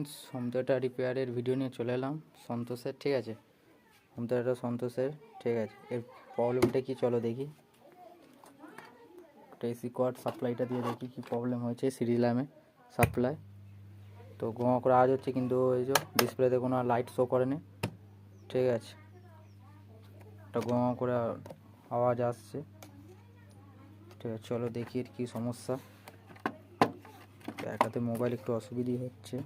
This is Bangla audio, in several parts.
ফ্রেন্ডস, হোম থিয়েটার রিপেয়ারের ভিডিও নিয়ে চলে এলাম সন্তোষের। ঠিক আছে, হোম থিয়েটার সন্তোষের। ঠিক আছে, এর প্রবলেমটা কি চলো দেখি। এসি কোয়াড সাপ্লাইটা দিয়ে দেখি কি প্রবলেম হয়েছে। সিরিজ ল্যাম্পে সাপ্লাই তো গোয়া করে আওয়াজ হচ্ছে, কিন্তু এই যে ডিসপ্লেতে কোনো লাইট শো করেনি। ঠিক আছে, একটা গোয়া করে আওয়াজ আসছে। ঠিক আছে, চলো দেখি এর কী সমস্যা। একাতে মোবাইল একটু অসুবিধা হচ্ছে।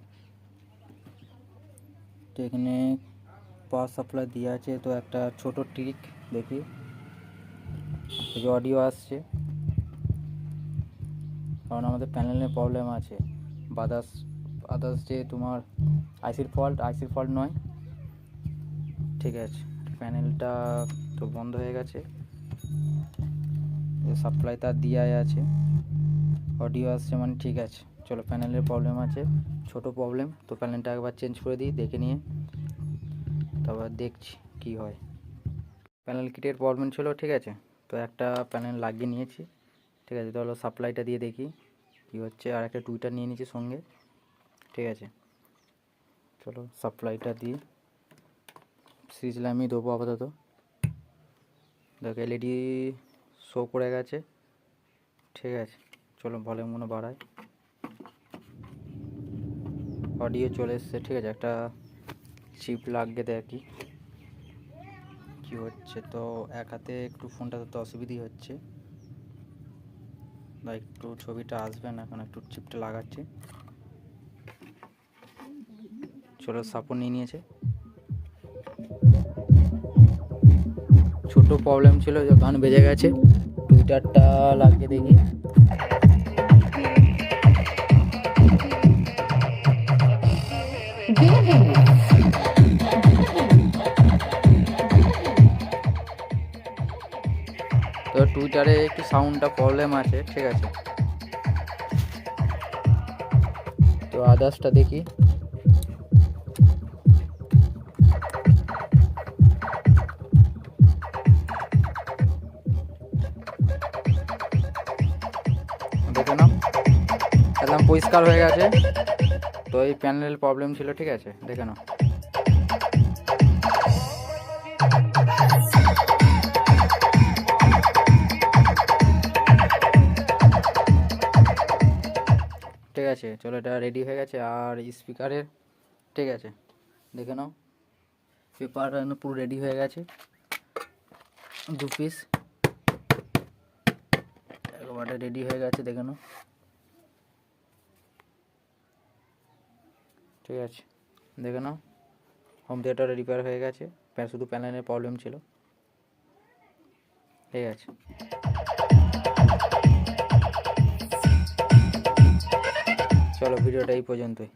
তো এখানে পাওয়ার সাপ্লাই দেওয়া আছে, তো একটা ছোট ট্রিক দেখি। এই যে অডিও আসছে, কারণ আমাদের প্যানেলের প্রবলেম আছে। আদার্স যে তোমার আইসির ফল্ট নয়। ঠিক আছে, প্যানেলটা তো বন্ধ হয়ে গেছে, সাপ্লাই তার দেওয়াই আছে, অডিও আসছে, মানে ঠিক আছে। চলো, প্যানেলের প্রবলেম আছে, ছোট প্রবলেম। তো প্যানেলটা একবার চেঞ্জ করে দিই, দেখে নিয়ে তারপর দেখছি কি হয়। প্যানেল কিটের প্রবলেম ছিল। ঠিক আছে, তো একটা প্যানেল লাগিয়ে নিয়েছি। ঠিক আছে, তাহলে সাপ্লাইটা দিয়ে দেখি কী হচ্ছে। আর একটা টুইটার নিয়ে নিয়েছি সঙ্গে। ঠিক আছে, চলো সাপ্লাইটা দিই। সিরিজ ল্যাম্পই দেবো আপাতত। দেখো এলইডি শো করে গেছে। ঠিক আছে, চলো ভলিউমগুলো বাড়াই। অডিও চলে এসছে। ঠিক আছে, একটা চিপ লাগিয়ে দেখি কী হচ্ছে। তো এক হাতে একটু ফোনটা তো অসুবিধেই হচ্ছে, বা একটু ছবিটা আসবে না, এখন একটু চিপটা লাগাচ্ছি। চলো, সাপোর্ট নিয়ে নিয়েছে। ছোট প্রবলেম ছিল, যখন বেজে গেছে। টুইটারটা লাগিয়ে দেখি। তো টুইটারে একটু সাউন্ডটা প্রবলেম আছে। ঠিক আছে, তো আদার্সটা দেখি। দেখে নাও, একদম পরিষ্কার হয়ে গেছে। তো এই প্যানেল প্রবলেম ছিল। ঠিক আছে, দেখে নাও। ঠিক আছে, চলো এটা রেডি হয়ে গেছে। আর স্পিকারের, ঠিক আছে, দেখে নাও, পেপার পুরো রেডি হয়ে গেছে। 2 পিস একবারে রেডি হয়ে গেছে, দেখে নাও। ঠিক আছে, দেখে নাও, হোম থিয়েটার রিপেয়ার হয়ে গেছে। শুধু প্যানেলের প্রবলেম ছিল। ঠিক আছে, চলো ভিডিওটা এই পর্যন্তই।